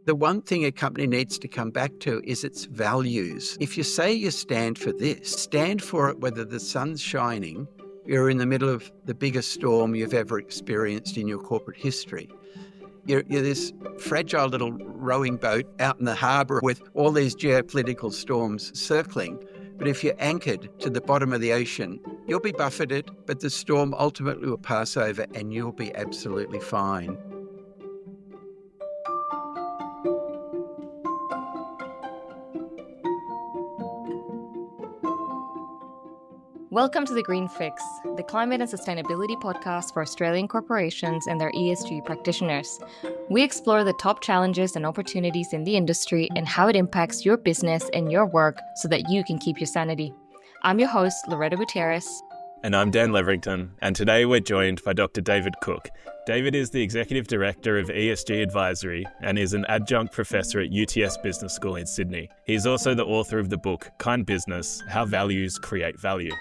The one thing a company needs to come back to is its values. If you say you stand for this, stand for it whether the sun's shining, you're in the middle of the biggest storm you've ever experienced in your corporate history. You're this fragile little rowing boat out in the harbour with all these geopolitical storms circling. But if you're anchored to the bottom of the ocean, you'll be buffeted, but the storm ultimately will pass over and you'll be absolutely fine. Welcome to The Green Fix, the climate and sustainability podcast for Australian corporations and their ESG practitioners. We explore the top challenges and opportunities in the industry and how it impacts your business and your work so that you can keep your sanity. I'm your host, Loretta Gutierrez. And I'm Dan Leverington, and today we're joined by Dr. David Cooke. David is the Executive Director of ESG Advisory and is an adjunct professor at UTS Business School in Sydney. He is also the author of the book, Kind Business: How Values Create Value.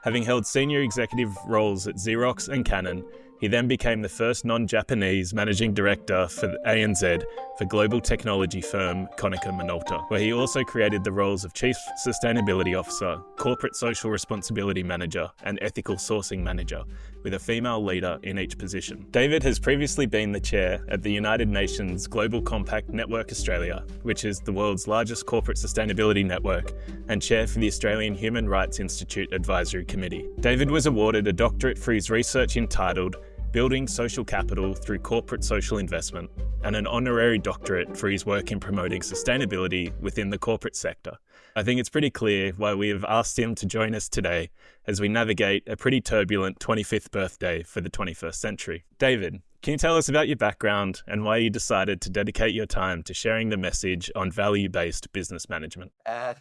Having held senior executive roles at Xerox and Canon, he then became the first non-Japanese managing director for ANZ for global technology firm Konica Minolta, where he also created the roles of Chief Sustainability Officer, Corporate Social Responsibility Manager, and Ethical Sourcing Manager, with a female leader in each position. David has previously been the chair at the United Nations Global Compact Network Australia, which is the world's largest corporate sustainability network, and chair for the Australian Human Rights Institute Advisory Committee. David was awarded a doctorate for his research entitled Building Social Capital Through Corporate Social Investment, and an honorary doctorate for his work in promoting sustainability within the corporate sector. I think it's pretty clear why we have asked him to join us today as we navigate a pretty turbulent 25th birthday for the 21st century. David, can you tell us about your background and why you decided to dedicate your time to sharing the message on value-based business management?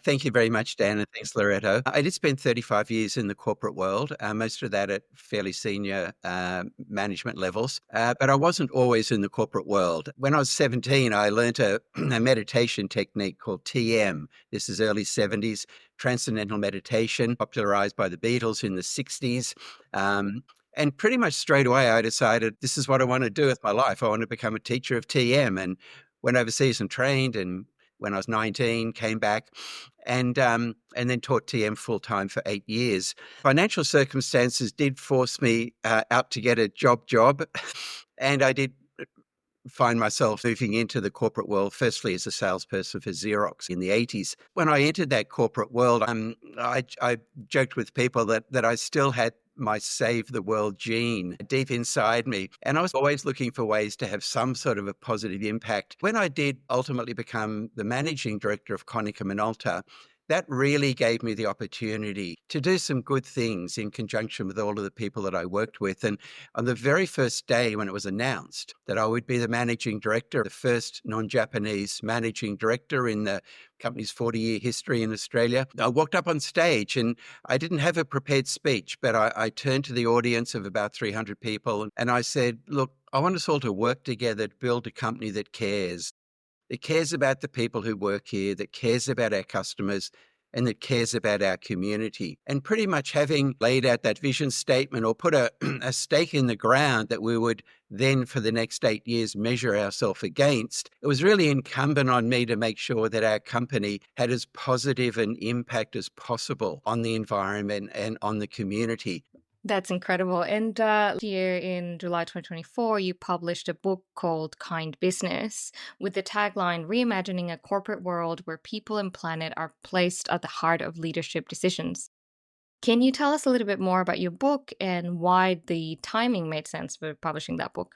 Thank you very much, Dan, and thanks, Loretto. I did spend 35 years in the corporate world, most of that at fairly senior management levels, but I wasn't always in the corporate world. When I was 17, I learned a meditation technique called TM. This is early 70s, transcendental meditation, popularized by the Beatles in the 60s. And pretty much straight away, I decided this is what I want to do with my life. I want to become a teacher of TM, and went overseas and trained. And when I was 19, came back and then taught TM full time for 8 years. Financial circumstances did force me out to get a job, and I did find myself moving into the corporate world, firstly as a salesperson for Xerox in the 80s. When I entered that corporate world, I joked with people that I still had my save the world gene deep inside me. And I was always looking for ways to have some sort of a positive impact. When I did ultimately become the managing director of Konica Minolta, that really gave me the opportunity to do some good things in conjunction with all of the people that I worked with. And on the very first day when it was announced that I would be the managing director, the first non-Japanese managing director in the company's 40-year history in Australia, I walked up on stage and I didn't have a prepared speech, but I turned to the audience of about 300 people and I said, look, I want us all to work together to build a company that cares. That cares about the people who work here, that cares about our customers, and that cares about our community. And pretty much having laid out that vision statement or put a stake in the ground that we would then for the next 8 years measure ourselves against, it was really incumbent on me to make sure that our company had as positive an impact as possible on the environment and on the community. That's incredible. And here in July 2024, you published a book called Kind Business with the tagline, Reimagining a Corporate World Where People and Planet Are Placed at the Heart of Leadership Decisions. Can you tell us a little bit more about your book and why the timing made sense for publishing that book?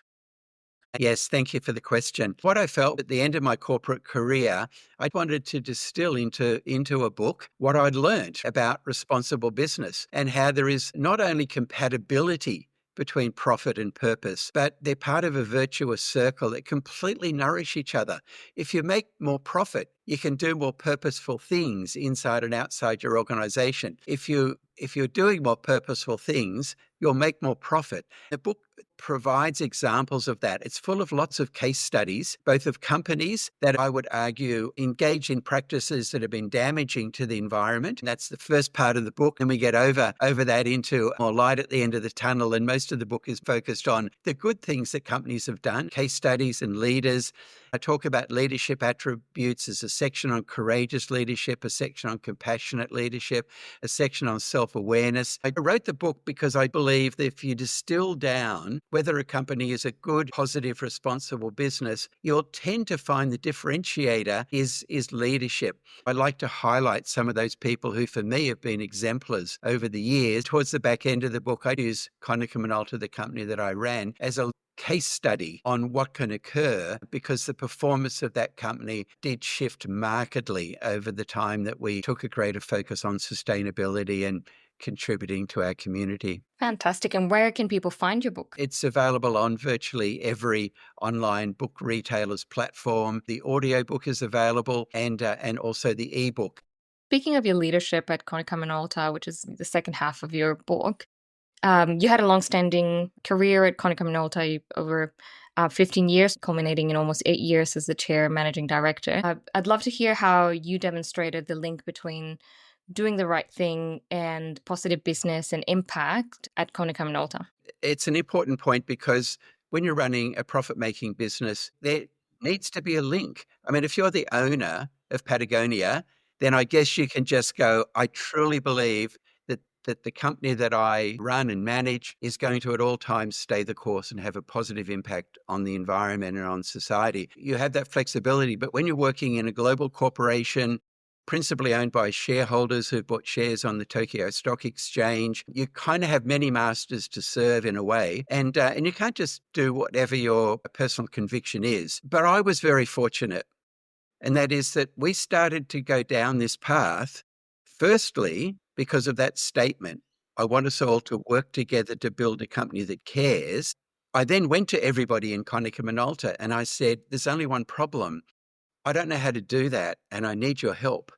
Yes, thank you for the question. What I felt at the end of my corporate career, I wanted to distill into a book what I'd learned about responsible business and how there is not only compatibility between profit and purpose, but they're part of a virtuous circle that completely nourish each other. If you make more profit, you can do more purposeful things inside and outside your organization. If you're doing more purposeful things, you'll make more profit. The book provides examples of that. It's full of lots of case studies, both of companies that I would argue engage in practices that have been damaging to the environment. And that's the first part of the book. And we get over that into more light at the end of the tunnel. And most of the book is focused on the good things that companies have done, case studies and leaders. I talk about leadership attributes. There's a section on courageous leadership, a section on compassionate leadership, a section on self-awareness. I wrote the book because I believe that if you distill down whether a company is a good, positive, responsible business, you'll tend to find the differentiator is leadership. I like to highlight some of those people who, for me, have been exemplars over the years. Towards the back end of the book, I use Konica Minolta, the company that I ran, as a case study on what can occur because the performance of that company did shift markedly over the time that we took a greater focus on sustainability and contributing to our community. Fantastic. And where can people find your book? It's available on virtually every online book retailer's platform. The audiobook is available and also the ebook. Speaking of your leadership at Konica Minolta, which is the second half of your book, you had a long-standing career at Konica Minolta over 15 years, culminating in almost 8 years as the chair managing director. I'd love to hear how you demonstrated the link between doing the right thing and positive business and impact at Konica Minolta. It's an important point because when you're running a profit-making business, there needs to be a link. I mean, if you're the owner of Patagonia, then I guess you can just go, I truly believe that the company that I run and manage is going to at all times stay the course and have a positive impact on the environment and on society. You have that flexibility, but when you're working in a global corporation, principally owned by shareholders who've bought shares on the Tokyo Stock Exchange, you kind of have many masters to serve in a way, and you can't just do whatever your personal conviction is. But I was very fortunate, and that is that we started to go down this path, firstly, because of that statement, I want us all to work together to build a company that cares. I then went to everybody in Konica Minolta and I said, there's only one problem. I don't know how to do that and I need your help.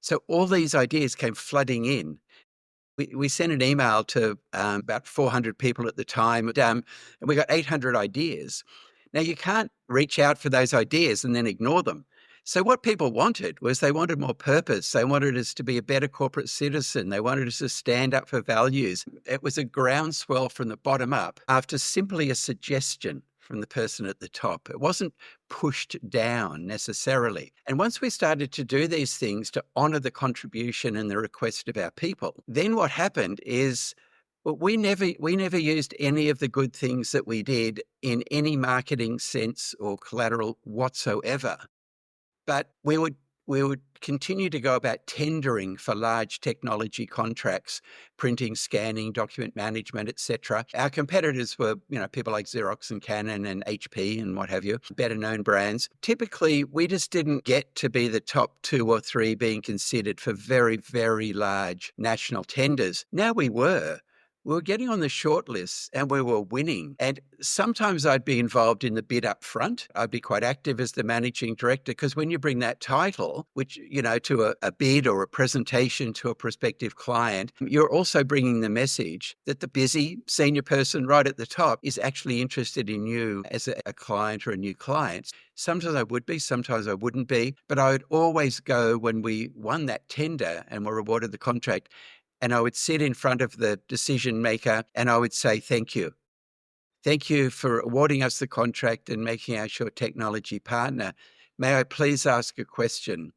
So all these ideas came flooding in. We sent an email to about 400 people at the time, and we got 800 ideas. Now, you can't reach out for those ideas and then ignore them. So what people wanted was they wanted more purpose. They wanted us to be a better corporate citizen. They wanted us to stand up for values. It was a groundswell from the bottom up after simply a suggestion from the person at the top. It wasn't pushed down necessarily. And once we started to do these things to honor the contribution and the request of our people, then what happened is we never used any of the good things that we did in any marketing sense or collateral whatsoever. But we would continue to go about tendering for large technology contracts, printing, scanning, document management, etc. Our competitors were, people like Xerox and Canon and HP and what have you, better known brands. Typically, we just didn't get to be the top 2 or 3 being considered for very, very large national tenders. Now we were. We were getting on the short lists and we were winning. And sometimes I'd be involved in the bid up front. I'd be quite active as the managing director because when you bring that title, which, to a bid or a presentation to a prospective client, you're also bringing the message that the busy senior person right at the top is actually interested in you as a client or a new client. Sometimes I would be, sometimes I wouldn't be, but I would always go when we won that tender and were awarded the contract. And I would sit in front of the decision maker and I would say, thank you. Thank you for awarding us the contract and making us your technology partner. May I please ask a question?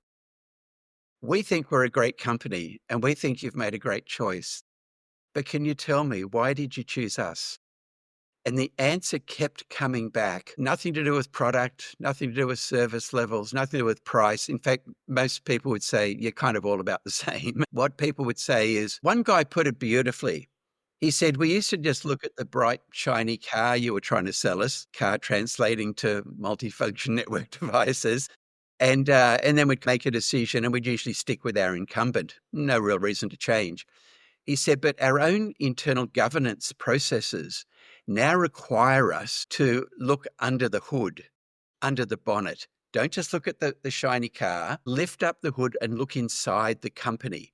We think we're a great company and we think you've made a great choice. But can you tell me, why did you choose us? And the answer kept coming back. Nothing to do with product, nothing to do with service levels, nothing to do with price. In fact, most people would say you're kind of all about the same. What people would say is, one guy put it beautifully. He said, we used to just look at the bright, shiny car you were trying to sell us, car translating to multifunction network devices, and then we'd make a decision and we'd usually stick with our incumbent. No real reason to change. He said, but our own internal governance processes now require us to look under the hood, under the bonnet. Don't just look at the shiny car, lift up the hood and look inside the company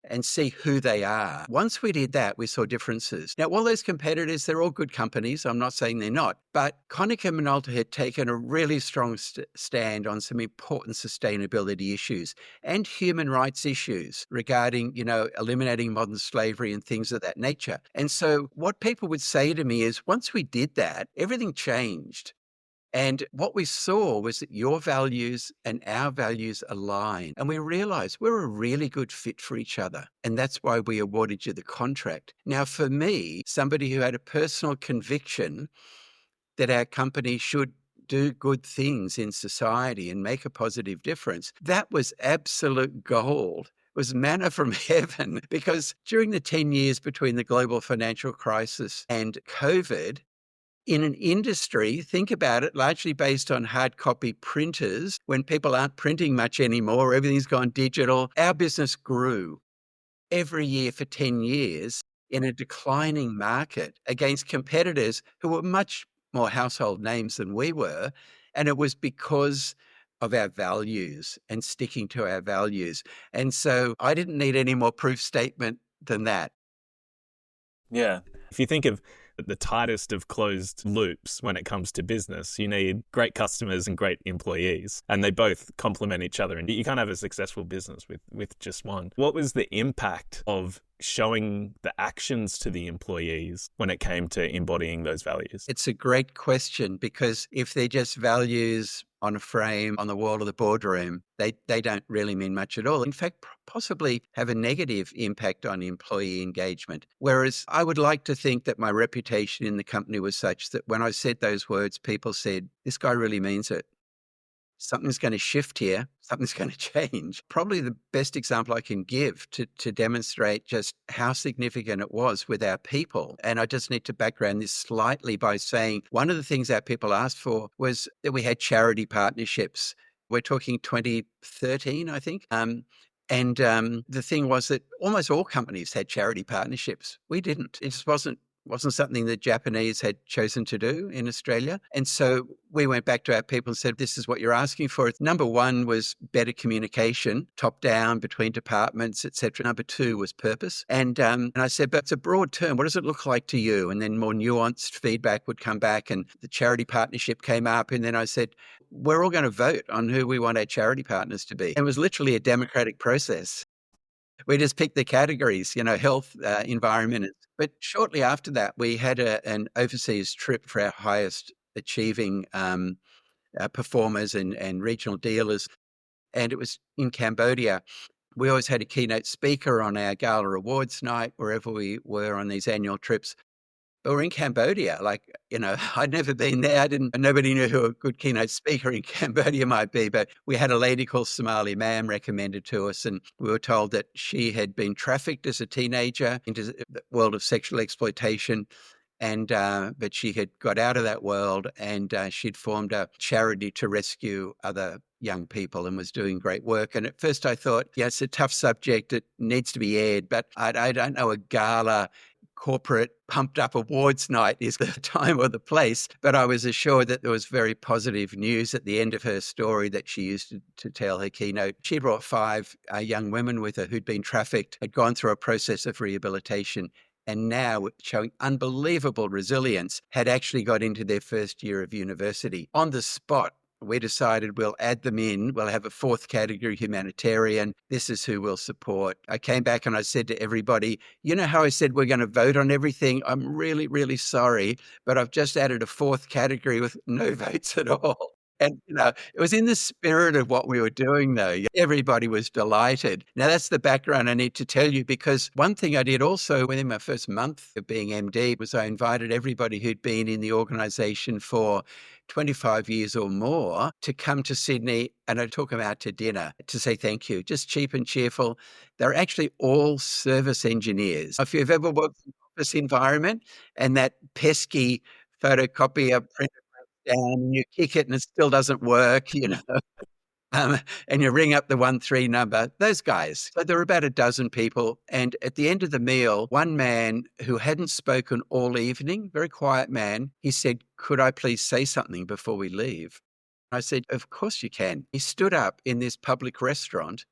and see who they are. Once we did that, we saw differences. Now, all those competitors, they're all good companies. I'm not saying they're not. But Konica Minolta had taken a really strong stand on some important sustainability issues and human rights issues regarding, eliminating modern slavery and things of that nature. And so what people would say to me is, once we did that, everything changed. And what we saw was that your values and our values align. And we realized we're a really good fit for each other. And that's why we awarded you the contract. Now, for me, somebody who had a personal conviction that our company should do good things in society and make a positive difference, that was absolute gold. It was manna from heaven, because during the 10 years between the global financial crisis and COVID, in an industry, think about it, largely based on hard copy printers, when people aren't printing much anymore, everything's gone digital, our business grew every year for 10 years in a declining market against competitors who were much more household names than we were. And it was because of our values and sticking to our values. And so I didn't need any more proof statement than that. Yeah. If you think of the tightest of closed loops when it comes to business, you need great customers and great employees, and they both complement each other. And you can't have a successful business with just one. What was the impact of showing the actions to the employees when it came to embodying those values? It's a great question, because if they're just values on a frame on the wall of the boardroom, they don't really mean much at all. In fact, possibly have a negative impact on employee engagement. Whereas I would like to think that my reputation in the company was such that when I said those words, people said, this guy really means it. Something's going to shift here. Something's going to change. Probably the best example I can give to demonstrate just how significant it was with our people. And I just need to background this slightly by saying one of the things our people asked for was that we had charity partnerships. We're talking 2013, I think. The thing was that almost all companies had charity partnerships. We didn't. It just wasn't something that Japanese had chosen to do in Australia. And so we went back to our people and said, this is what you're asking for. Number one was better communication, top down between departments, etc. Number two was purpose. And I said, but it's a broad term. What does it look like to you? And then more nuanced feedback would come back, and the charity partnership came up. And then I said, we're all going to vote on who we want our charity partners to be. And it was literally a democratic process. We just picked the categories, health, environment. But shortly after that, we had an overseas trip for our highest achieving performers and regional dealers. And it was in Cambodia. We always had a keynote speaker on our gala awards night, wherever we were on these annual trips. But we're in Cambodia, I'd never been there. Nobody knew who a good keynote speaker in Cambodia might be, but we had a lady called Somali Mam recommended to us, and we were told that she had been trafficked as a teenager into the world of sexual exploitation. But she had got out of that world, and she'd formed a charity to rescue other young people and was doing great work. And at first I thought, yeah, it's a tough subject. It needs to be aired, but I don't know a gala corporate pumped up awards night is the time or the place. But I was assured that there was very positive news at the end of her story that she used to tell her keynote. She brought 5 young women with her who'd been trafficked, had gone through a process of rehabilitation, and now, showing unbelievable resilience, had actually got into their first year of university. On the spot, we decided we'll add them in. We'll have a 4th category, humanitarian. This is who we'll support. I came back and I said to everybody, you know how I said we're going to vote on everything? I'm really, really sorry, but I've just added a 4th category with no votes at all. And, it was in the spirit of what we were doing, though. Everybody was delighted. Now, that's the background I need to tell you, because one thing I did also within my first month of being MD was I invited everybody who'd been in the organisation for 25 years or more to come to Sydney, and I took them out to dinner to say thank you, just cheap and cheerful. They're actually all service engineers. If you've ever worked in an office environment and that pesky photocopier printer down, and you kick it and it still doesn't work, and you ring up the 13 number, those guys. So there were about a dozen people. And at the end of the meal, one man who hadn't spoken all evening, very quiet man, he said, could I please say something before we leave? I said, of course you can. He stood up in this public restaurant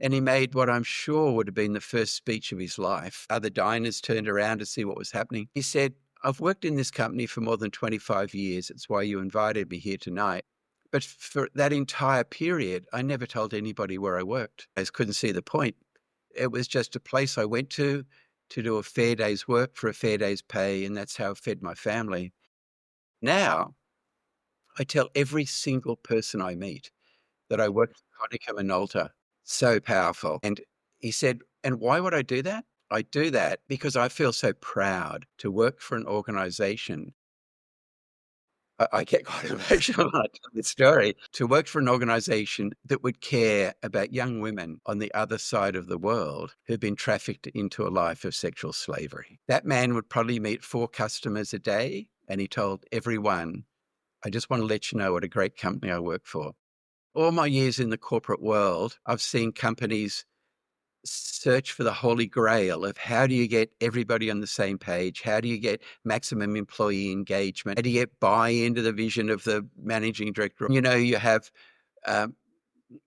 and he made what I'm sure would have been the first speech of his life. Other diners turned around to see what was happening. He said, I've worked in this company for more than 25 years. It's why you invited me here tonight. But for that entire period, I never told anybody where I worked. I just couldn't see the point. It was just a place I went to do a fair day's work for a fair day's pay, and that's how I fed my family. Now, I tell every single person I meet that I work for Konica Minolta. So powerful. And he said, and why would I do that? I do that because I feel so proud to work for an organization. I get quite emotional when I tell this story, to work for an organization that would care about young women on the other side of the world who've been trafficked into a life of sexual slavery. That man would probably meet 4 customers a day, and he told everyone, I just want to let you know what a great company I work for. All my years in the corporate world, I've seen companies search for the holy grail of how do you get everybody on the same page? How do you get maximum employee engagement? How do you get buy into the vision of the managing director? You have um,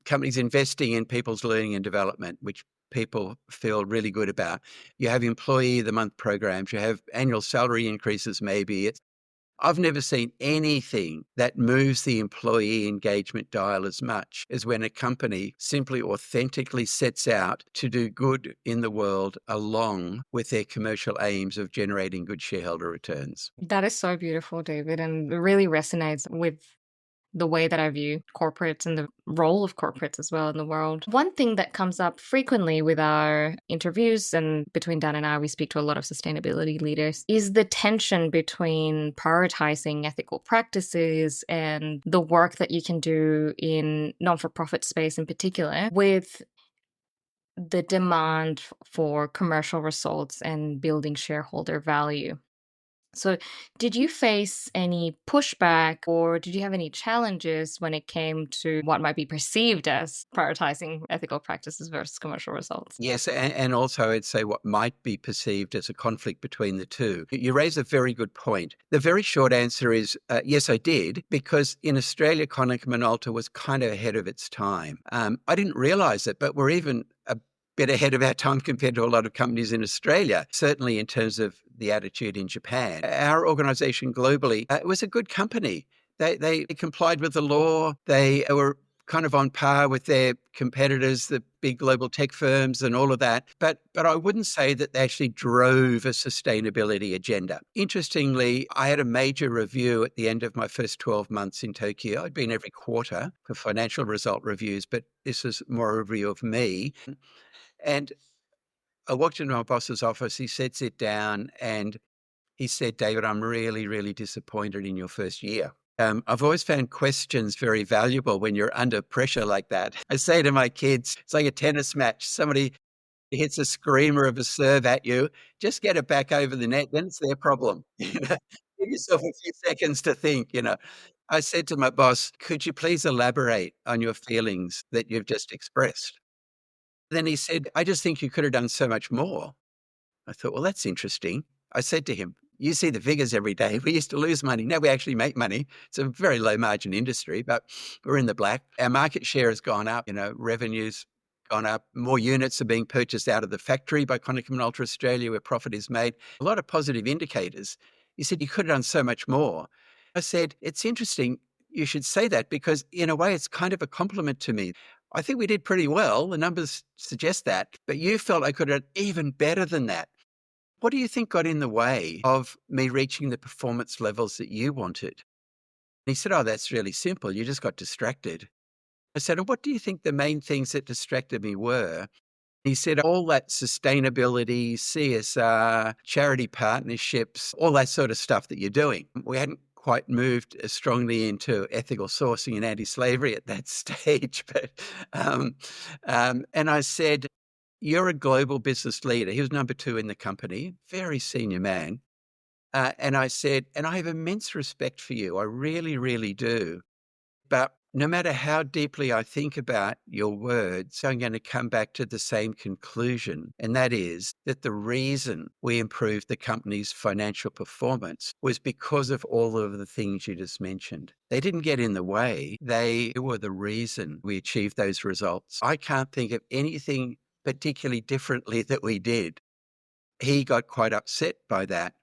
companies investing in people's learning and development, which people feel really good about. You have employee of the month programs. You have annual salary increases, maybe. I've never seen anything that moves the employee engagement dial as much as when a company simply authentically sets out to do good in the world along with their commercial aims of generating good shareholder returns. That is so beautiful, David, and it really resonates with the way that I view corporates and the role of corporates as well in the world. One thing that comes up frequently with our interviews, and between Dan and I, we speak to a lot of sustainability leaders, is the tension between prioritizing ethical practices and the work that you can do in non-for-profit space in particular with the demand for commercial results and building shareholder value. So, did you face any pushback or did you have any challenges when it came to what might be perceived as prioritizing ethical practices versus commercial results? Yes, and also I'd say what might be perceived as a conflict between the two. You raise a very good point. The very short answer is yes, I did, because in Australia, Konica Minolta was kind of ahead of its time. I didn't realize it, but we're even a bit ahead of our time compared to a lot of companies in Australia, certainly in terms of the attitude in Japan. Our organization globally was a good company. They complied with the law. They were kind of on par with their competitors, the big global tech firms and all of that. But I wouldn't say that they actually drove a sustainability agenda. Interestingly, I had a major review at the end of my first 12 months in Tokyo. I'd been every quarter for financial result reviews, but this was more a review of me. And I walked into my boss's office. He said, sit down. And he said, David, I'm really, really disappointed in your first year. I've always found questions very valuable when you're under pressure like that. I say to my kids, it's like a tennis match. Somebody hits a screamer of a serve at you, just get it back over the net, then it's their problem. Give yourself a few seconds to think. I said to my boss, could you please elaborate on your feelings that you've just expressed? Then he said, I just think you could have done so much more. I thought, well, that's interesting. I said to him, you see the figures every day. We used to lose money. Now we actually make money. It's a very low margin industry, but we're in the black. Our market share has gone up. Revenue's gone up. More units are being purchased out of the factory by Konica Minolta Australia, where profit is made. A lot of positive indicators. He said, you could have done so much more. I said, it's interesting you should say that because in a way it's kind of a compliment to me. I think we did pretty well. The numbers suggest that, but you felt I could have done even better than that. What do you think got in the way of me reaching the performance levels that you wanted? And he said, oh, that's really simple. You just got distracted. I said, and what do you think the main things that distracted me were? He said, all that sustainability, CSR, charity partnerships, all that sort of stuff that you're doing. We hadn't quite moved as strongly into ethical sourcing and anti-slavery at that stage. And I said, you're a global business leader. He was number 2 in the company, very senior man. And I said, and I have immense respect for you. I really, really do. But no matter how deeply I think about your words, I'm going to come back to the same conclusion. And that is that the reason we improved the company's financial performance was because of all of the things you just mentioned. They didn't get in the way. They were the reason we achieved those results. I can't think of anything particularly differently that we did. He got quite upset by that.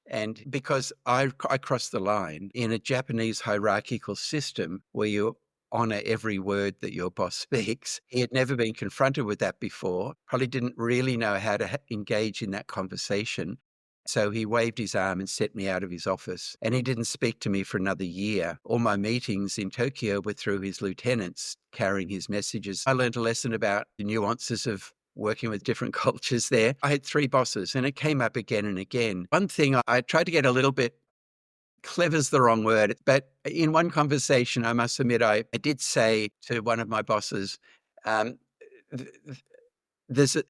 And because I crossed the line in a Japanese hierarchical system where you honor every word that your boss speaks, he had never been confronted with that before, probably didn't really know how to engage in that conversation. So he waved his arm and set me out of his office. And he didn't speak to me for another year. All my meetings in Tokyo were through his lieutenants carrying his messages. I learned a lesson about the nuances of working with different cultures there. I had 3 bosses and it came up again and again. One thing I tried to get a little bit clever's the wrong word, but in one conversation, I must admit, I did say to one of my bosses, um,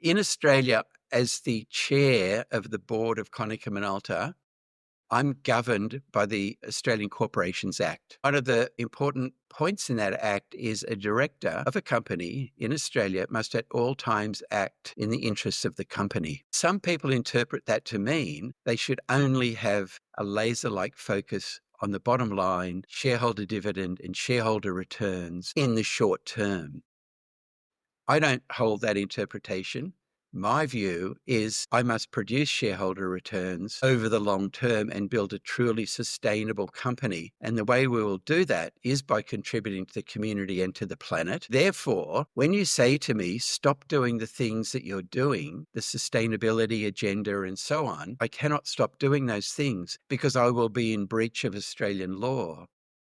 in Australia, as the chair of the board of Konica Minolta, I'm governed by the Australian Corporations Act. One of the important points in that act is a director of a company in Australia must at all times act in the interests of the company. Some people interpret that to mean they should only have a laser-like focus on the bottom line, shareholder dividend and shareholder returns in the short term. I don't hold that interpretation. My view is I must produce shareholder returns over the long term and build a truly sustainable company. And the way we will do that is by contributing to the community and to the planet. Therefore, when you say to me, stop doing the things that you're doing, the sustainability agenda and so on, I cannot stop doing those things because I will be in breach of Australian law.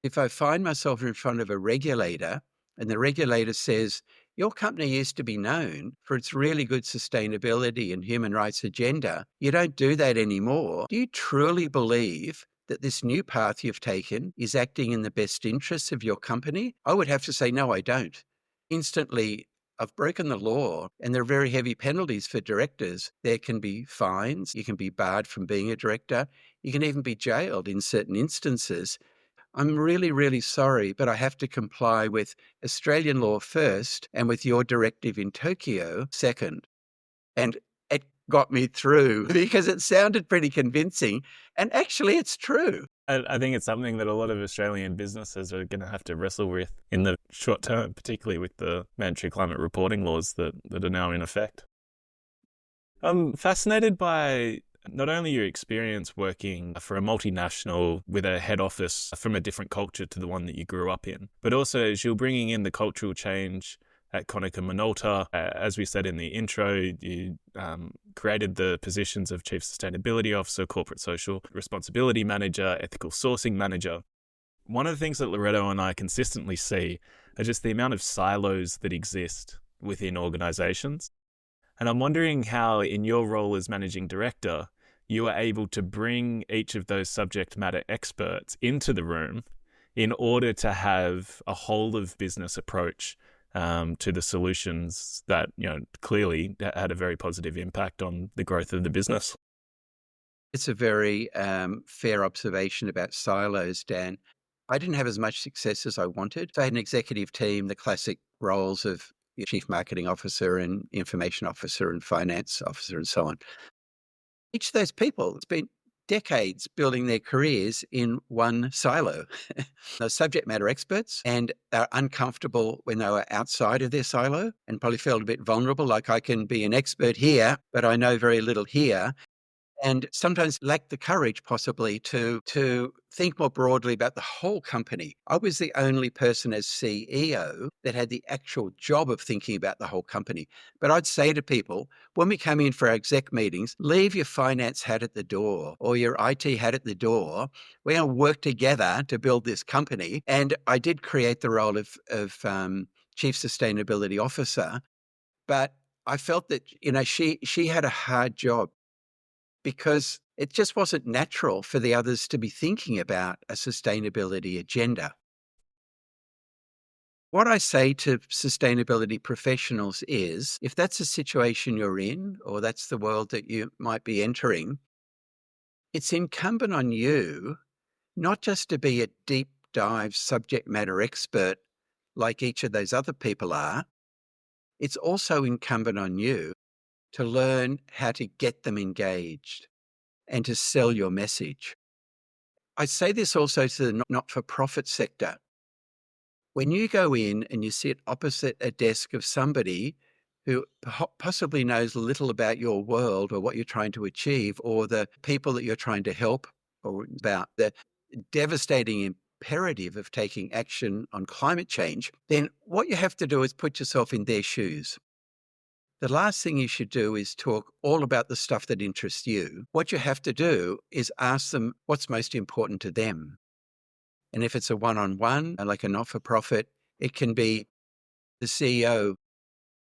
If I find myself in front of a regulator and the regulator says, your company used to be known for its really good sustainability and human rights agenda. You don't do that anymore. Do you truly believe that this new path you've taken is acting in the best interests of your company? I would have to say, no, I don't. Instantly, I've broken the law and there are very heavy penalties for directors. There can be fines. You can be barred from being a director. You can even be jailed in certain instances. I'm really, really sorry, but I have to comply with Australian law first and with your directive in Tokyo second. And it got me through because it sounded pretty convincing. And actually, it's true. I think it's something that a lot of Australian businesses are going to have to wrestle with in the short term, particularly with the mandatory climate reporting laws that are now in effect. I'm fascinated by not only your experience working for a multinational with a head office from a different culture to the one that you grew up in, but also as you're bringing in the cultural change at Konica Minolta. As we said in the intro, you created the positions of Chief Sustainability Officer, Corporate Social Responsibility Manager, Ethical Sourcing Manager. One of the things that Loretto and I consistently see are just the amount of silos that exist within organizations. And I'm wondering how, in your role as managing director, you are able to bring each of those subject matter experts into the room in order to have a whole of business approach to the solutions that, clearly had a very positive impact on the growth of the business. It's a very fair observation about silos, Dan. I didn't have as much success as I wanted. So I had an executive team, the classic roles of chief marketing officer and information officer and finance officer and so on. Each of those people spent decades building their careers in one silo. They're subject matter experts and they're uncomfortable when they were outside of their silo and probably felt a bit vulnerable, like I can be an expert here, but I know very little here. And sometimes lack the courage possibly to think more broadly about the whole company. I was the only person as CEO that had the actual job of thinking about the whole company. But I'd say to people, when we come in for our exec meetings, leave your finance hat at the door or your IT hat at the door. We're going to work together to build this company. And I did create the role of Chief Sustainability Officer, but I felt that, she had a hard job, because it just wasn't natural for the others to be thinking about a sustainability agenda. What I say to sustainability professionals is, if that's the situation you're in, or that's the world that you might be entering, it's incumbent on you not just to be a deep dive subject matter expert like each of those other people are, it's also incumbent on you to learn how to get them engaged and to sell your message. I say this also to the not-for-profit sector. When you go in and you sit opposite a desk of somebody who possibly knows little about your world or what you're trying to achieve or the people that you're trying to help or about the devastating imperative of taking action on climate change, then what you have to do is put yourself in their shoes. the last thing you should do is talk all about the stuff that interests you. What you have to do is ask them what's most important to them. And if it's a one-on-one, like a not-for-profit, it can be the CEO.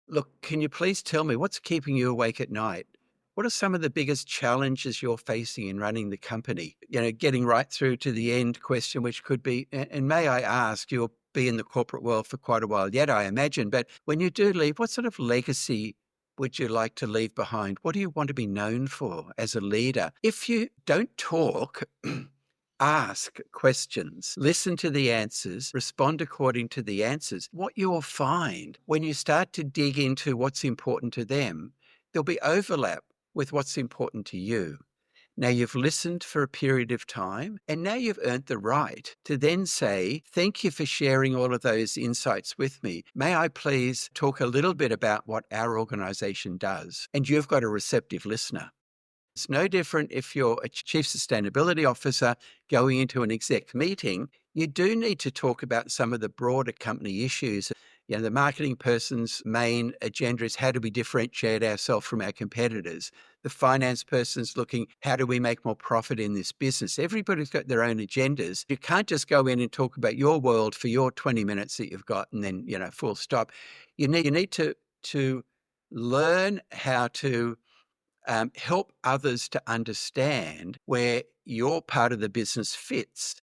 Look, can you please tell me what's keeping you awake at night? What are some of the biggest challenges you're facing in running the company? Getting right through to the end question, which could be, and may I ask, you'll be in the corporate world for quite a while yet, I imagine, but when you do leave, what sort of legacy would you like to leave behind? What do you want to be known for as a leader? If you don't talk, ask questions, listen to the answers, respond according to the answers. What you'll find when you start to dig into what's important to them, there'll be overlap with what's important to you. Now you've listened for a period of time, and now you've earned the right to then say, thank you for sharing all of those insights with me. May I please talk a little bit about what our organization does? And you've got a receptive listener. It's no different if you're a chief sustainability officer going into an exec meeting. You do need to talk about some of the broader company issues. The marketing person's main agenda is how do we differentiate ourselves from our competitors? The finance person's looking, how do we make more profit in this business? Everybody's got their own agendas. You can't just go in and talk about your world for your 20 minutes that you've got and then, full stop. You need to learn how to help others to understand where your part of the business fits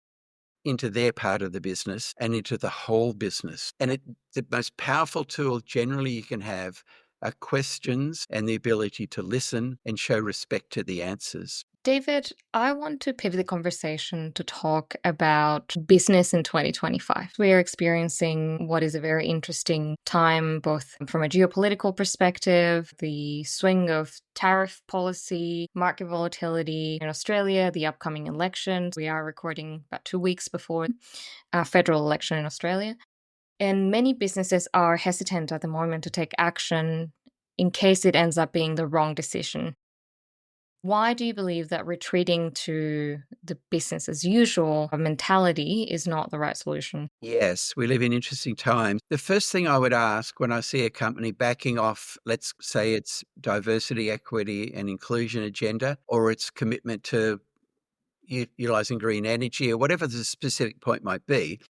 into their part of the business and into the whole business. And the most powerful tool generally you can have are questions and the ability to listen and show respect to the answers. David, I want to pivot the conversation to talk about business in 2025. We are experiencing what is a very interesting time, both from a geopolitical perspective, the swing of tariff policy, market volatility in Australia, the upcoming elections. We are recording about 2 weeks before a federal election in Australia. And many businesses are hesitant at the moment to take action in case it ends up being the wrong decision. Why do you believe that retreating to the business as usual mentality is not the right solution? Yes, we live in interesting times. The first thing I would ask when I see a company backing off, let's say its diversity, equity, and inclusion agenda, or its commitment to utilizing green energy, or whatever the specific point might be,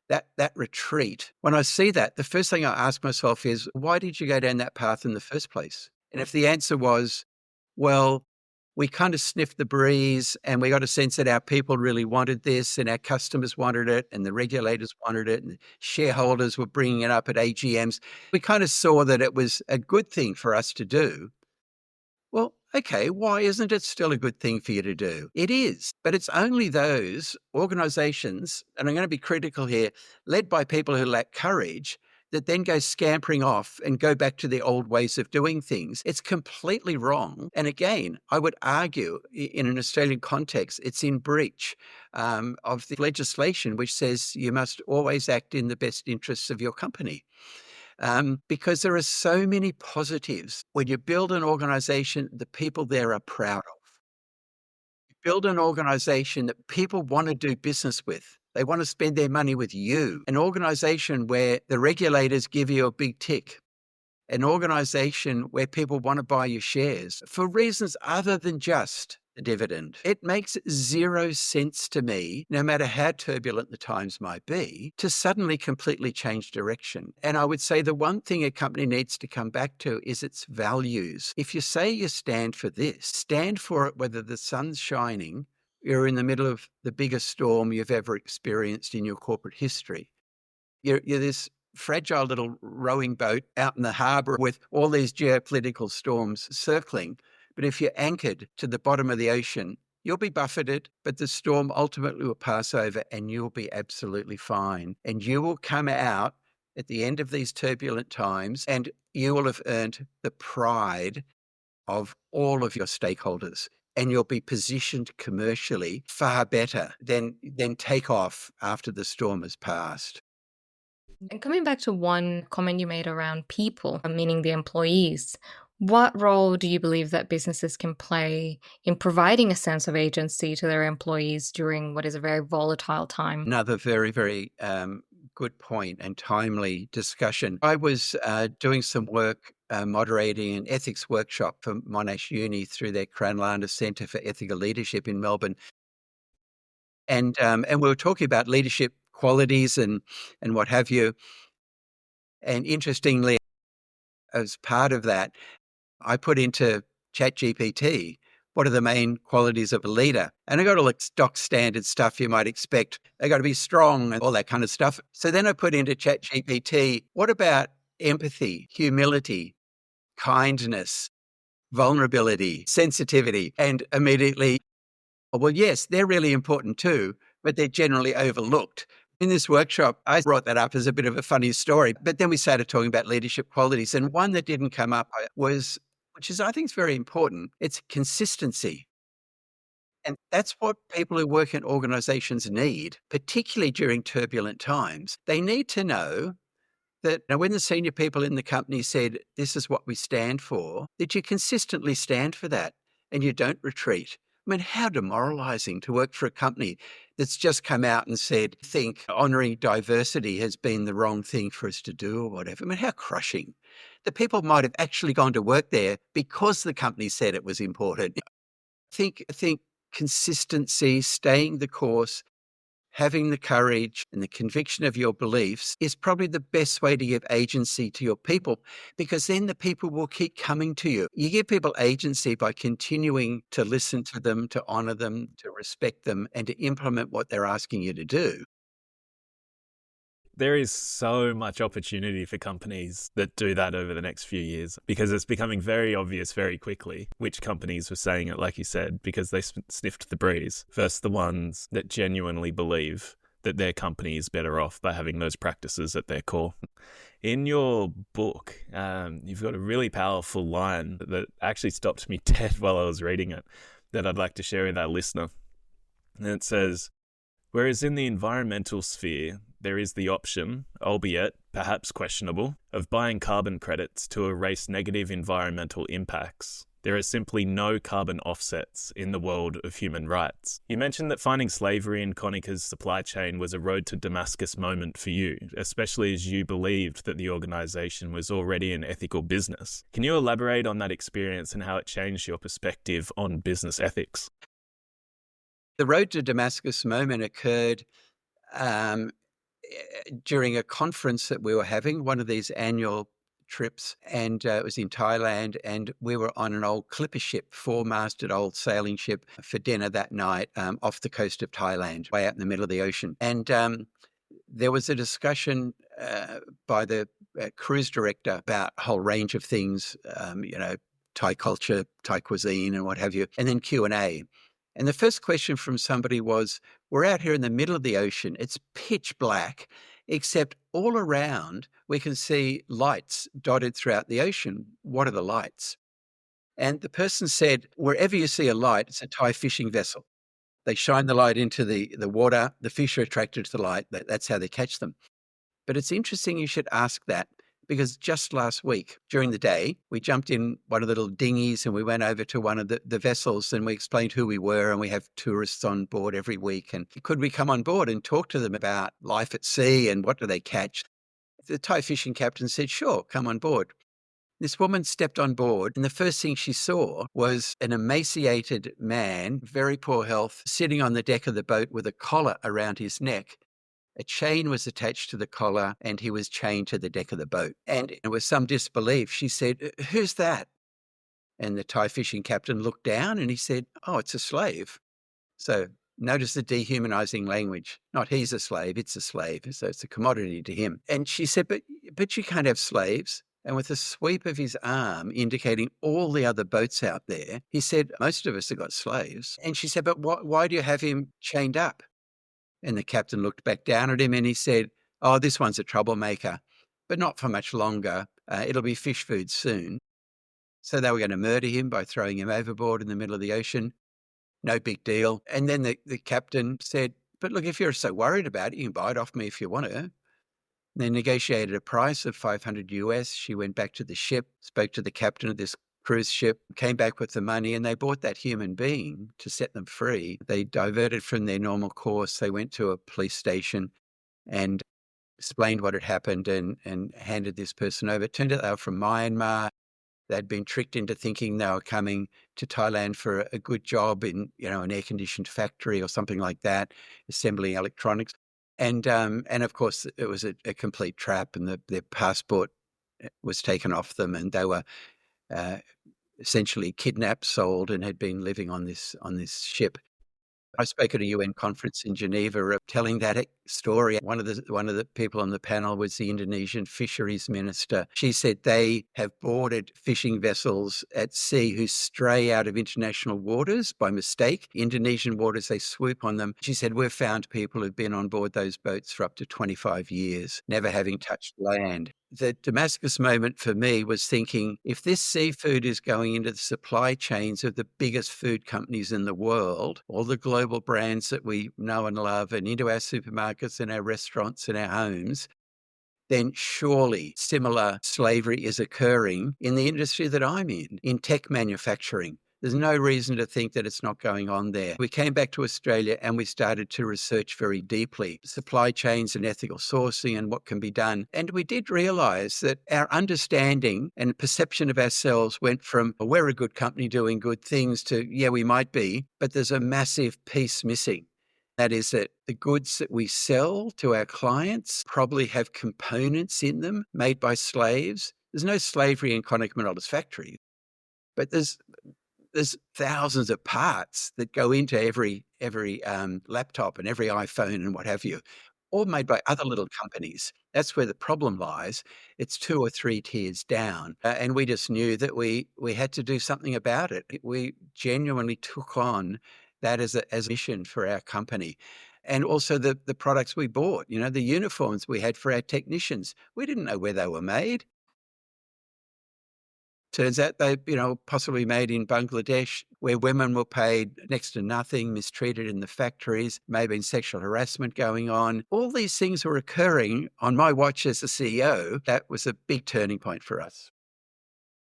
that retreat, when I see that, the first thing I ask myself is, why did you go down that path in the first place? And if the answer was, well, we kind of sniffed the breeze and we got a sense that our people really wanted this and our customers wanted it and the regulators wanted it and shareholders were bringing it up at AGMs. We kind of saw that it was a good thing for us to do. Well, okay, why isn't it still a good thing for you to do? It is, but it's only those organizations, and I'm going to be critical here, led by people who lack courage, that then go scampering off and go back to their old ways of doing things. It's completely wrong. And again, I would argue in an Australian context, it's in breach of the legislation which says you must always act in the best interests of your company. Because there are so many positives. When you build an organization, the people there are proud of. You build an organization that people want to do business with. They want to spend their money with you. An organization where the regulators give you a big tick. An organization where people want to buy your shares for reasons other than just the dividend. It makes zero sense to me, no matter how turbulent the times might be, to suddenly completely change direction. And I would say the one thing a company needs to come back to is its values. If you say you stand for this, stand for it whether the sun's shining, you're in the middle of the biggest storm you've ever experienced in your corporate history. You're this fragile little rowing boat out in the harbour with all these geopolitical storms circling. But if you're anchored to the bottom of the ocean, you'll be buffeted, but the storm ultimately will pass over and you'll be absolutely fine. And you will come out at the end of these turbulent times and you will have earned the pride of all of your stakeholders. And you'll be positioned commercially far better than take off after the storm has passed. And coming back to one comment you made around people, meaning the employees, what role do you believe that businesses can play in providing a sense of agency to their employees during what is a very volatile time? Another very, very good point and timely discussion. I was doing some work moderating an ethics workshop for Monash Uni through their Cranlanda Centre for Ethical Leadership in Melbourne. And we were talking about leadership qualities and what have you. And interestingly, as part of that, I put into ChatGPT, what are the main qualities of a leader? And I got all the stock standard stuff you might expect. They got to be strong and all that kind of stuff. So then I put into ChatGPT, what about empathy, humility, kindness, vulnerability, sensitivity? And immediately, well, yes, they're really important too, but they're generally overlooked. In this workshop, I brought that up as a bit of a funny story, but then we started talking about leadership qualities. And one that didn't come up was, which is, I think, is very important, it's consistency. And that's what people who work in organizations need, particularly during turbulent times. They need to know that when the senior people in the company said, this is what we stand for, that you consistently stand for that and you don't retreat. I mean, how demoralizing to work for a company that's just come out and said, think honoring diversity has been the wrong thing for us to do or whatever. I mean, how crushing. The people might have actually gone to work there because the company said it was important. I think consistency, staying the course, having the courage and the conviction of your beliefs is probably the best way to give agency to your people, because then the people will keep coming to you. You give people agency by continuing to listen to them, to honor them, to respect them, and to implement what they're asking you to do. There is so much opportunity for companies that do that over the next few years, because it's becoming very obvious very quickly which companies were saying it, like you said, because they sniffed the breeze versus the ones that genuinely believe that their company is better off by having those practices at their core. In your book, you've got a really powerful line that actually stopped me dead while I was reading it that I'd like to share with our listener. And it says, whereas in the environmental sphere, there is the option, albeit perhaps questionable, of buying carbon credits to erase negative environmental impacts, there are simply no carbon offsets in the world of human rights. You mentioned that finding slavery in Konica's supply chain was a road to Damascus moment for you, especially as you believed that the organisation was already an ethical business. Can you elaborate on that experience and how it changed your perspective on business ethics? The road to Damascus moment occurred during a conference that we were having, one of these annual trips, and it was in Thailand, and we were on an old clipper ship, four-masted old sailing ship, for dinner that night off the coast of Thailand, way out in the middle of the ocean. And there was a discussion by the cruise director about a whole range of things, Thai culture, Thai cuisine, and what have you, and then Q&A. And the first question from somebody was, we're out here in the middle of the ocean. It's pitch black, except all around we can see lights dotted throughout the ocean. What are the lights? And the person said, wherever you see a light, it's a Thai fishing vessel. They shine the light into the water. The fish are attracted to the light. That's how they catch them. But it's interesting you should ask that, because just last week, during the day, we jumped in one of the little dinghies and we went over to one of the vessels and we explained who we were, and we have tourists on board every week. And could we come on board and talk to them about life at sea and what do they catch? The Thai fishing captain said, sure, come on board. This woman stepped on board, and the first thing she saw was an emaciated man, very poor health, sitting on the deck of the boat with a collar around his neck. A chain was attached to the collar and he was chained to the deck of the boat. And with some disbelief, she said, who's that? And the Thai fishing captain looked down and he said, oh, it's a slave. So notice the dehumanizing language. Not he's a slave, it's a slave. So it's a commodity to him. And she said, but you can't have slaves. And with a sweep of his arm indicating all the other boats out there, he said, most of us have got slaves. And she said, but why do you have him chained up? And the captain looked back down at him and he said, oh, this one's a troublemaker, but not for much longer. It'll be fish food soon. So they were going to murder him by throwing him overboard in the middle of the ocean. No big deal. And then the captain said, but look, if you're so worried about it, you can buy it off me if you want to. They negotiated a price of $500 US. She went back to the ship, spoke to the captain of this cruise ship, came back with the money, and they bought that human being to set them free. They diverted from their normal course. They went to a police station and explained what had happened and handed this person over. It turned out they were from Myanmar. They'd been tricked into thinking they were coming to Thailand for a good job in, an air-conditioned factory or something like that, assembling electronics. And of course, it was a complete trap, and their passport was taken off them, and they were uh, essentially kidnapped, sold, and had been living on this ship. I spoke at a UN conference in Geneva telling that story. One of the people on the panel was the Indonesian fisheries minister. She said they have boarded fishing vessels at sea who stray out of international waters by mistake. Indonesian waters, they swoop on them. She said, we've found people who've been on board those boats for up to 25 years, never having touched land. The Damascus moment for me was thinking, if this seafood is going into the supply chains of the biggest food companies in the world, all the global brands that we know and love, and into our supermarkets and our restaurants and our homes, then surely similar slavery is occurring in the industry that I'm in tech manufacturing. There's no reason to think that it's not going on there. We came back to Australia and we started to research very deeply supply chains and ethical sourcing and what can be done. And we did realize that our understanding and perception of ourselves went from, well, we're a good company doing good things to, yeah, we might be, but there's a massive piece missing. That is that the goods that we sell to our clients probably have components in them made by slaves. There's no slavery in Konica Minolta's factory, but there's thousands of parts that go into every laptop and every iPhone and what have you, all made by other little companies. That's where the problem lies. It's 2 or 3 tiers down, and we just knew that we had to do something about it. We genuinely took on that as a mission for our company. And also the products we bought, the uniforms we had for our technicians. We didn't know where they were made. Turns out they, possibly made in Bangladesh, where women were paid next to nothing, mistreated in the factories, maybe sexual harassment going on. All these things were occurring on my watch as a CEO. That was a big turning point for us.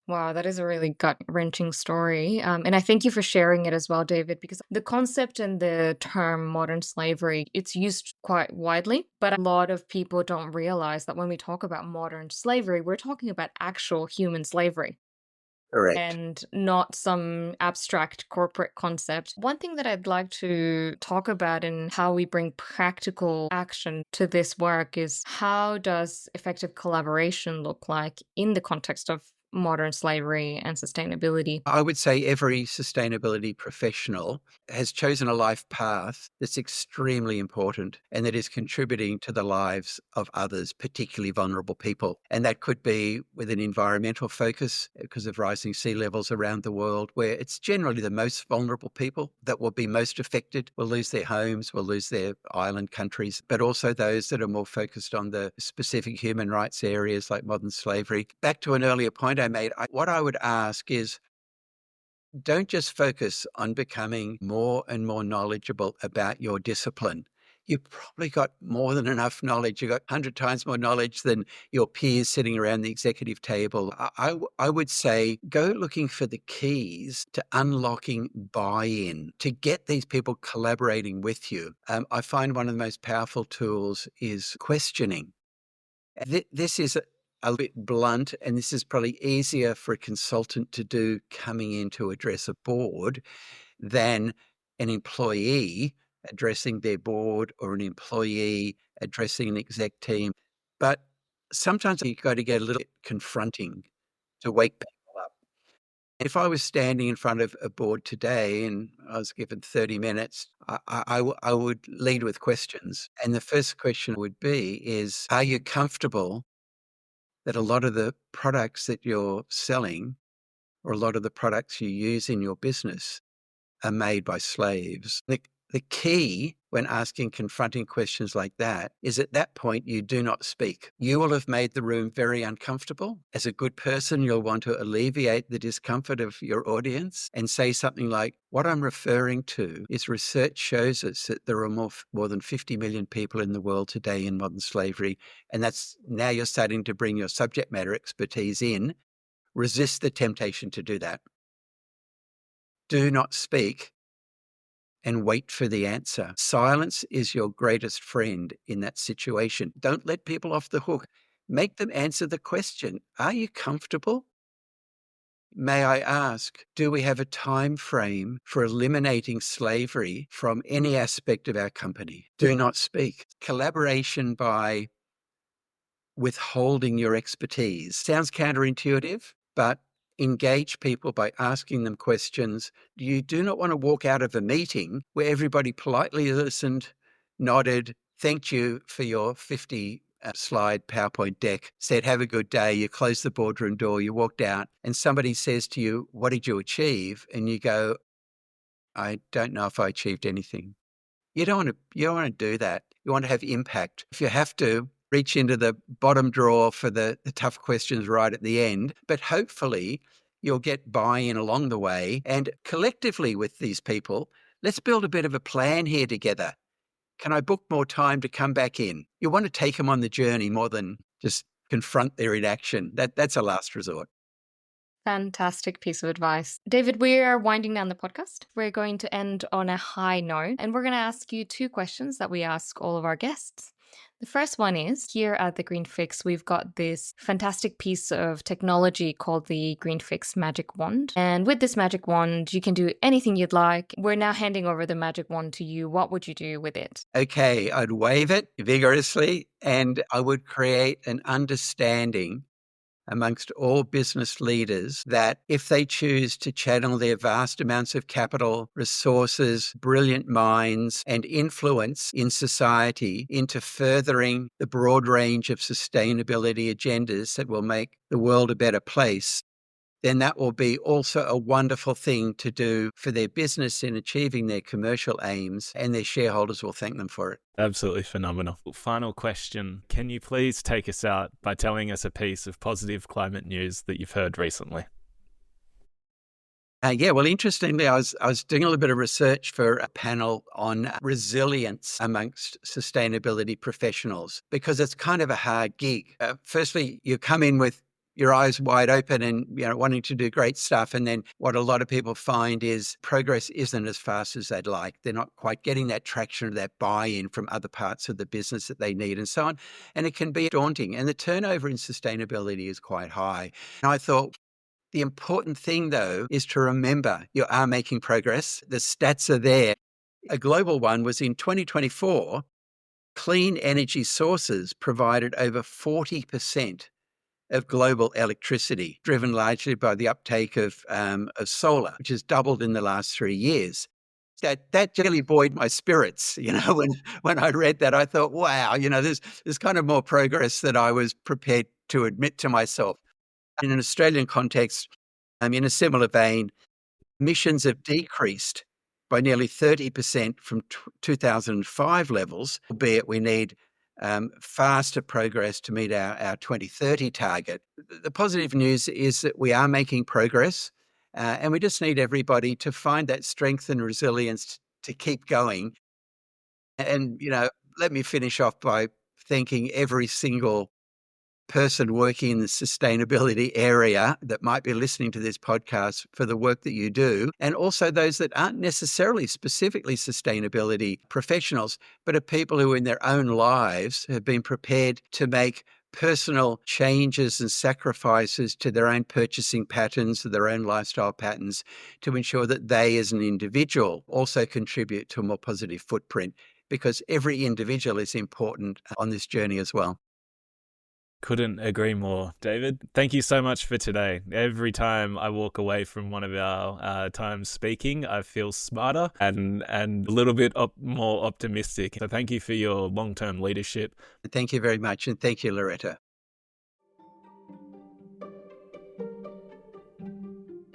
Wow, that is a really gut-wrenching story. And I thank you for sharing it as well, David, because the concept and the term modern slavery, it's used quite widely, but a lot of people don't realize that when we talk about modern slavery, we're talking about actual human slavery Correct. and not some abstract corporate concept. One thing that I'd like to talk about and how we bring practical action to this work is, how does effective collaboration look like in the context of modern slavery and sustainability? I would say every sustainability professional has chosen a life path that's extremely important and that is contributing to the lives of others, particularly vulnerable people. And that could be with an environmental focus because of rising sea levels around the world, where it's generally the most vulnerable people that will be most affected, will lose their homes, will lose their island countries, but also those that are more focused on the specific human rights areas like modern slavery. Back to an earlier point I made, what I would ask is, don't just focus on becoming more and more knowledgeable about your discipline. You've probably got more than enough knowledge. You've got 100 times more knowledge than your peers sitting around the executive table. I would say go looking for the keys to unlocking buy-in, to get these people collaborating with you. I find one of the most powerful tools is questioning. This is a bit blunt, and this is probably easier for a consultant to do coming in to address a board than an employee addressing their board or an employee addressing an exec team. But sometimes you've got to get a little bit confronting to wake people up. If I was standing in front of a board today and I was given 30 minutes, I would lead with questions. And the first question would be is, are you comfortable that a lot of the products that you're selling or a lot of the products you use in your business are made by slaves? The key when asking confronting questions like that is, at that point, you do not speak. You will have made the room very uncomfortable. As a good person, you'll want to alleviate the discomfort of your audience and say something like, what I'm referring to is research shows us that there are more than 50 million people in the world today in modern slavery. And that's now you're starting to bring your subject matter expertise in. Resist the temptation to do that. Do not speak and wait for the answer. Silence is your greatest friend in that situation. Don't let people off the hook. Make them answer the question. Are you comfortable? May I ask, do we have a time frame for eliminating slavery from any aspect of our company? Do not speak. Collaboration by withholding your expertise. Sounds counterintuitive, but engage people by asking them questions. You do not want to walk out of a meeting where everybody politely listened, nodded, thanked you for your 50 slide PowerPoint deck, said, have a good day. You close the boardroom door, you walked out, and somebody says to you, what did you achieve? And you go, I don't know if I achieved anything. You don't want to do that. You want to have impact. If you have to, reach into the bottom drawer for the tough questions right at the end. But hopefully you'll get buy-in along the way. And collectively with these people, let's build a bit of a plan here together. Can I book more time to come back in? You want to take them on the journey more than just confront their inaction. That's a last resort. Fantastic piece of advice. David, we are winding down the podcast. We're going to end on a high note, and we're going to ask you 2 questions that we ask all of our guests. The first one is, here at the Green Fix, we've got this fantastic piece of technology called the Green Fix Magic Wand. And with this magic wand, you can do anything you'd like. We're now handing over the magic wand to you. What would you do with it? Okay, I'd wave it vigorously, and I would create an understanding amongst all business leaders that if they choose to channel their vast amounts of capital, resources, brilliant minds, and influence in society into furthering the broad range of sustainability agendas that will make the world a better place, then that will be also a wonderful thing to do for their business in achieving their commercial aims, and their shareholders will thank them for it. Absolutely phenomenal. Final question. Can you please take us out by telling us a piece of positive climate news that you've heard recently? Well, interestingly, I was doing a little bit of research for a panel on resilience amongst sustainability professionals, because it's kind of a hard gig. Firstly, you come in with your eyes wide open and wanting to do great stuff. And then what a lot of people find is progress isn't as fast as they'd like. They're not quite getting that traction or that buy-in from other parts of the business that they need and so on. And it can be daunting. And the turnover in sustainability is quite high. And I thought the important thing, though, is to remember you are making progress. The stats are there. A global one was in 2024, clean energy sources provided over 40% of global electricity, driven largely by the uptake of solar, which has doubled in the last 3 years. That really buoyed my spirits. When I read that, I thought, wow, there's kind of more progress than I was prepared to admit to myself. In an Australian context, in a similar vein, emissions have decreased by nearly 30% from 2005 levels, albeit we need faster progress to meet our 2030 target. The positive news is that we are making progress, and we just need everybody to find that strength and resilience to keep going. And, let me finish off by thanking every single person working in the sustainability area that might be listening to this podcast for the work that you do, and also those that aren't necessarily specifically sustainability professionals, but are people who in their own lives have been prepared to make personal changes and sacrifices to their own purchasing patterns, to their own lifestyle patterns, to ensure that they as an individual also contribute to a more positive footprint, because every individual is important on this journey as well. Couldn't agree more. David, thank you so much for today. Every time I walk away from one of our times speaking, I feel smarter and a little bit more optimistic. So thank you for your long-term leadership. Thank you very much. And thank you, Loretta.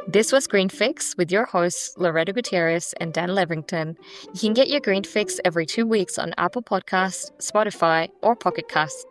This was Green Fix with your hosts, Loretta Gutierrez and Dan Levington. You can get your Green Fix every 2 weeks on Apple Podcasts, Spotify, or Pocket Casts.